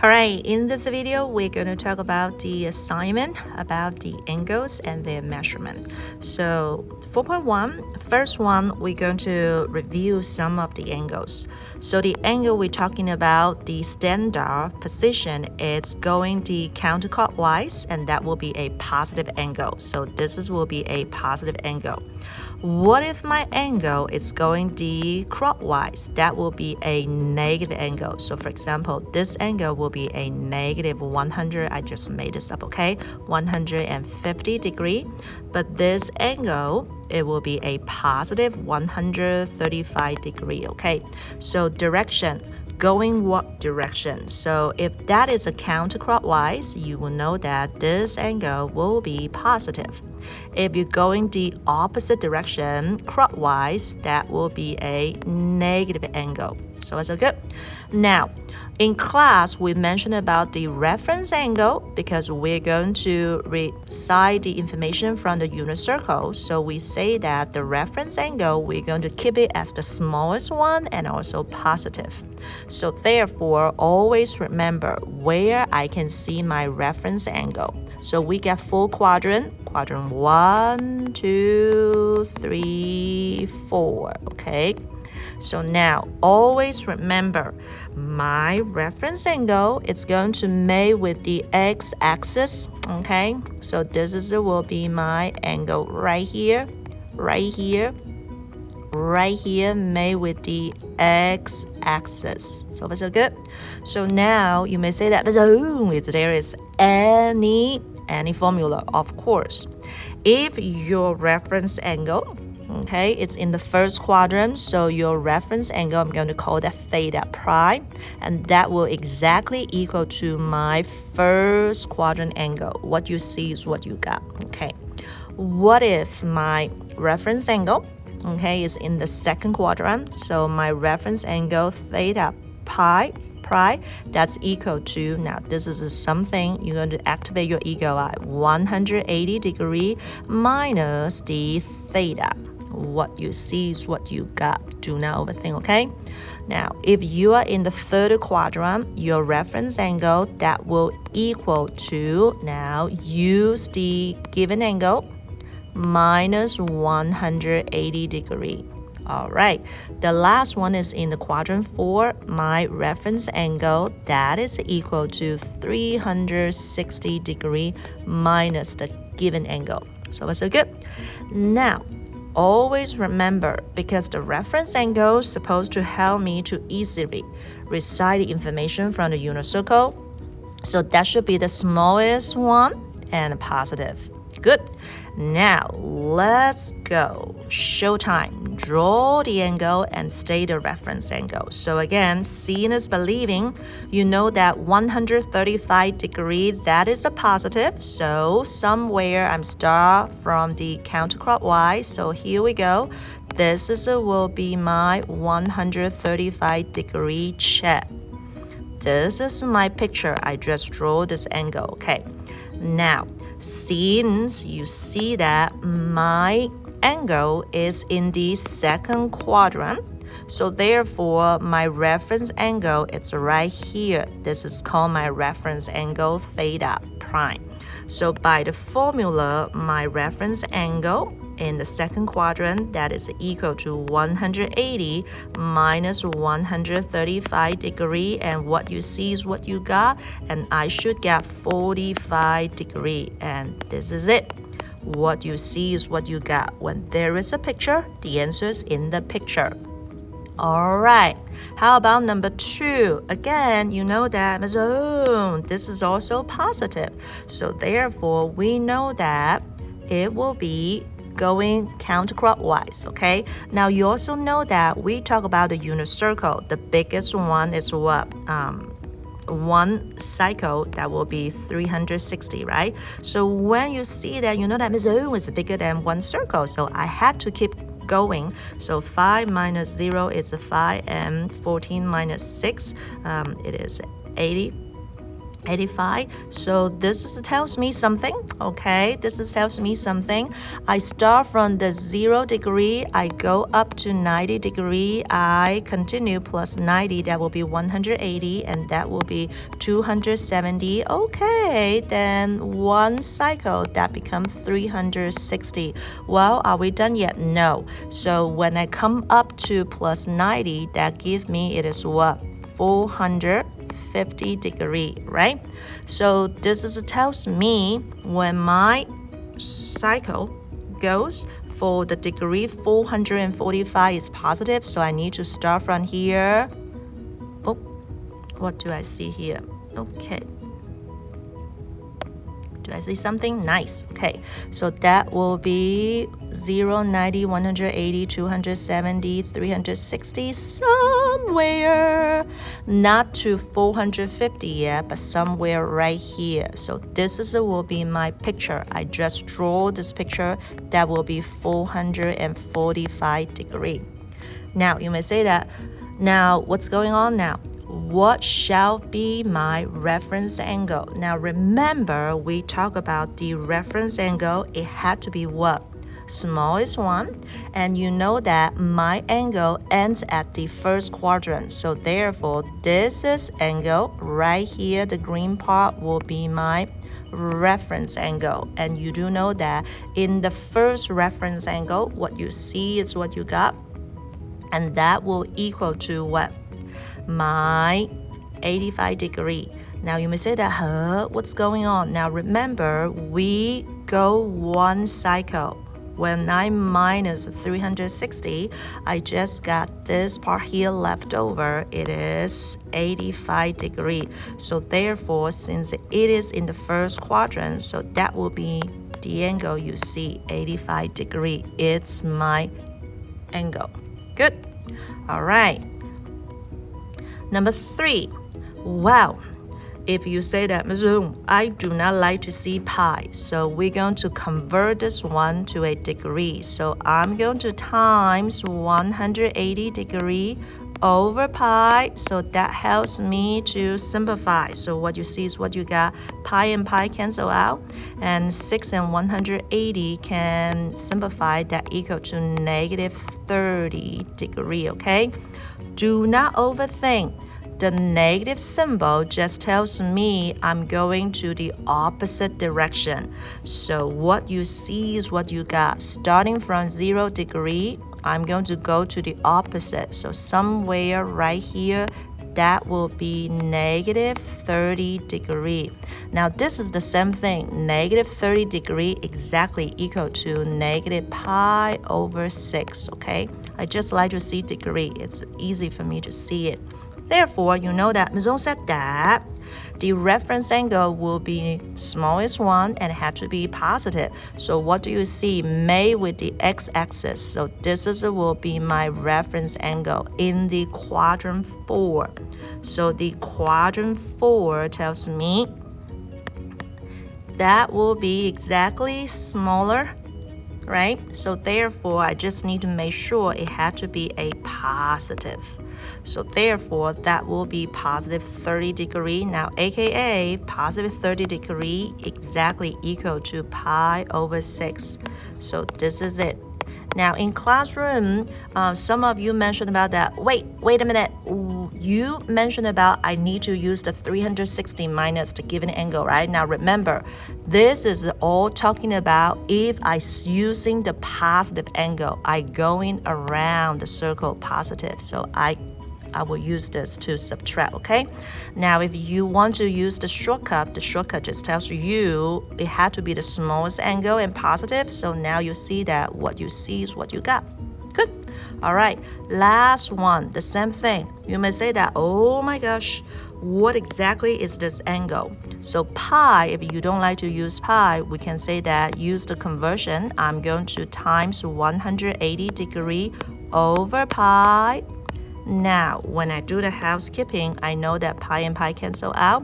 Alright, in this video, we're going to talk about the assignment, about the angles and their measurement. So 4.1, first one, we're going to review some of the angles. So the angle we're talking about, the standard position, is going the counterclockwise, and that will be a positive angle. So will be a positive angle. What if my angle is going the clockwise? That will be a negative angle. So for example, this angle will be a negative 100. I just made this up, okay? 150 degree. But this angle, it will be a positive 135 degree, okay? So direction. Going what direction? So if that is a counterclockwise, you will know that this angle will be positive. If you're going the opposite direction, clockwise, that will be a negative angle. So that's good. Now, in class, we mentioned about the reference angle because we're going to recite the information from the unit circle. So we say that the reference angle, we're going to keep it as the smallest one and also positive. So therefore, always remember where I can see my reference angle. So we get full quadrant 1, 2, 3, 4, okay? So now, always remember, my reference angle is going to mate with the x-axis, okay? So this will be my angle right here, mate with the x-axis. So that's good. So now you may say that, if there is any formula, of course. If your reference angle, okay, it's in the first quadrant, so your reference angle, I'm going to call that theta prime, and that will exactly equal to my first quadrant angle. What you see is what you got, okay? What if my reference angle, okay, is in the second quadrant, so my reference angle theta pi, that's equal to, now this is something you're going to activate your eagle eye, 180 degree minus the theta. What you see is what you got. Do not overthink, okay? Now, if you are in the third quadrant, your reference angle, that will equal to, now use the given angle, minus 180 degree. All right, the last one is in the quadrant 4, my reference angle, that is equal to 360 degree minus the given angle. So that's good. Now, always remember, because the reference angle is supposed to help me to easily recite the information from the unit circle. So that should be the smallest one and positive. Good. Now, let's go. Showtime. Draw the angle and state the reference angle. So again, seeing is believing. You know that 135 degree, that is a positive. So somewhere I'm start from the counterclockwise. So here we go. This will be my 135 degree check. This is my picture. I just draw this angle, okay? Now, since you see that my angle is in the second quadrant, so therefore my reference angle is right here. This is called my reference angle theta prime. So by the formula, my reference angle in the second quadrant, that is equal to 180 minus 135 degree, and what you see is what you got, and I should get 45 degree, and this is it. What you see is what you got. When there is a picture, the answer is in the picture. All right, how about number 2? Again, you know that this is also positive. So therefore, we know that it will be going counterclockwise, okay? Now, you also know that we talk about the unit circle. The biggest one is what? One cycle, that will be 360, right? So when you see that, you know that is bigger than one circle. So I had to keep going. So 5 minus 0 is 5, and 14 minus 6, it is 80. 85. So this tells me something. Okay, tells me something. I start from the 0 degree, I go up to 90 degree, I continue plus 90, that will be 180, and that will be 270. Okay, then one cycle, that becomes 360. Well, are we done yet? No. So when I come up to plus 90, that gives me, it is what? 450 degree, right? So this tells me when my cycle goes for the degree 445 is positive, so I need to start from here. Oh, what do I see here? Okay. Do I see something? Nice. Okay, so that will be 0, 90, 180, 270, 360, somewhere. Not to 450 yet, but somewhere right here. So this will be my picture. I just draw this picture. That will be 445 degree. Now, you may say that, now what's going on now? What shall be my reference angle? Now remember, we talk about the reference angle. It had to be what? Smallest one. And you know that my angle ends at the first quadrant. So therefore, this is angle right here. The green part will be my reference angle. And you do know that in the first reference angle, what you see is what you got. And that will equal to what? My 85 degree. Now you may say that, what's going on? Now remember, we go one cycle. When I minus 360, I just got this part here left over. It is 85 degree. So therefore, since it is in the first quadrant, so that will be the angle you see, 85 degree. It's my angle. Good. All right. Number 3, wow. If you say that, Ms. Hung, I do not like to see pi, so we're going to convert this one to a degree. So I'm going to times 180 degree over pi, so that helps me to simplify. So what you see is what you got. Pi and pi cancel out, and 6 and 180 can simplify, that equal to negative 30 degree, okay? Do not overthink. The negative symbol just tells me I'm going to the opposite direction. So what you see is what you got. Starting from 0 degree, I'm going to go to the opposite. So somewhere right here, that will be negative 30 degree. Now this is the same thing. Negative 30 degree exactly equal to negative pi over 6, okay? I just like to see degree. It's easy for me to see it. Therefore, you know that Ms. Hung said that the reference angle will be smallest one and had to be positive. So what do you see? Made with the x-axis. So this will be my reference angle in the quadrant 4. So the quadrant 4 tells me that will be exactly smaller, right? So therefore, I just need to make sure it had to be a positive. So therefore, that will be positive 30 degree. Now, aka positive 30 degree exactly equal to pi over 6. So this is it. Now, in classroom, some of you mentioned about that. Wait a minute. You mentioned about I need to use the 360 minus the given angle, right? Now, remember, this is all talking about if I using the positive angle, I going around the circle positive. So I will use this to subtract, okay? Now, if you want to use the shortcut just tells you it had to be the smallest angle and positive. So now you see that what you see is what you got. Good. All right. Last one, the same thing. You may say that, oh my gosh, what exactly is this angle? So pi, if you don't like to use pi, we can say that use the conversion. I'm going to times 180 degree over pi. Now, when I do the housekeeping, I know that pi and pi cancel out,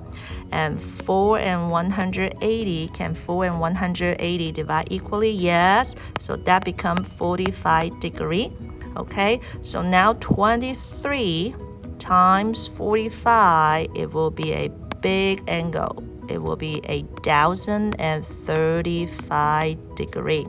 and 4 and 180, can 4 and 180 divide equally? Yes, so that becomes 45 degree, okay? So now 23 times 45, it will be a big angle. It will be 1,035 degree.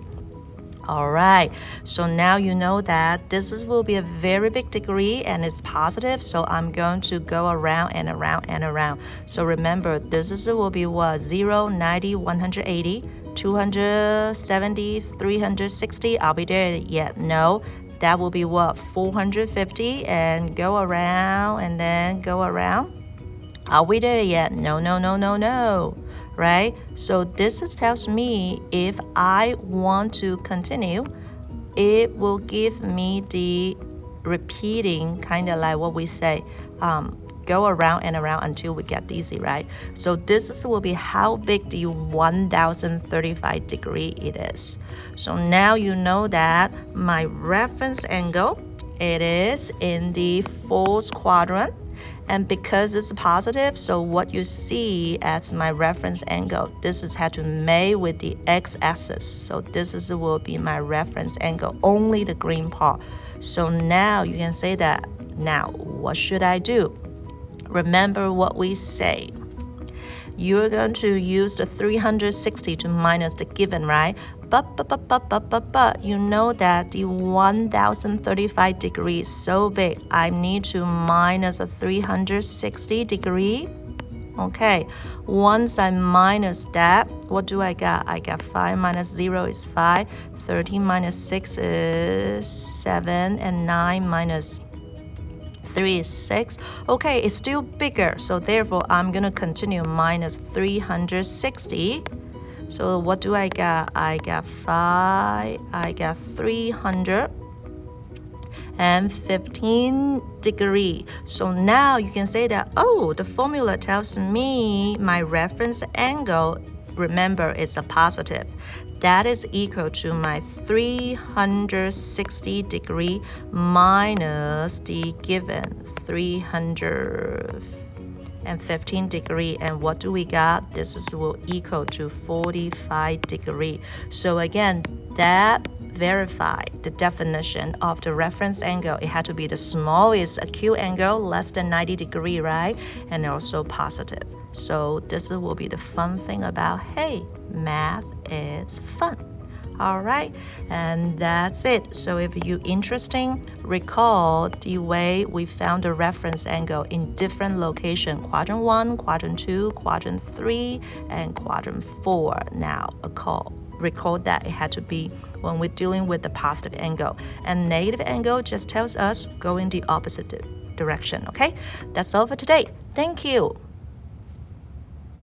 All right, so now you know that this will be a very big degree and it's positive, so I'm going to go around and around and around. So remember, this will be what? 0, 90, 180, 270, 360. I'll be there yet? No. That will be what? 450, and go around and then go around. Are we there yet? No, no, no, no, no. Right? So this tells me if I want to continue, it will give me the repeating, kind of like what we say, go around and around until we get dizzy, right? So this will be how big the 1,035 degree it is. So now you know that my reference angle, it is in the fourth quadrant. And because it's positive, so what you see as my reference angle, this is had to mate with the x-axis. So this will be my reference angle, only the green part. So now you can say that. Now, what should I do? Remember what we say. You're going to use the 360 to minus the given, right? But you know that the 1,035 degree is so big. I need to minus a 360 degree. Okay, once I minus that, what do I got? I got 5 minus 0 is 5, 13 minus 6 is 7, and 9 minus 3 is 6. Okay, it's still bigger, so therefore I'm gonna continue minus 360. So what do I got? I got 5, I got 315 degree. So now you can say that, oh, the formula tells me my reference angle, remember, it's a positive. That is equal to my 360 degree minus the given 315 degree. And what do we got? This will equal to 45 degree. So again, that verified the definition of the reference angle. It had to be the smallest acute angle, less than 90 degree, right? And also positive. So this will be the fun thing about, hey, math is fun. All right, and that's it. So if you're interested, recall the way we found the reference angle in different locations, quadrant 1, quadrant 2, quadrant 3, and quadrant 4. Now, recall that it had to be when we're dealing with the positive angle. And negative angle just tells us go in the opposite direction, okay? That's all for today. Thank you.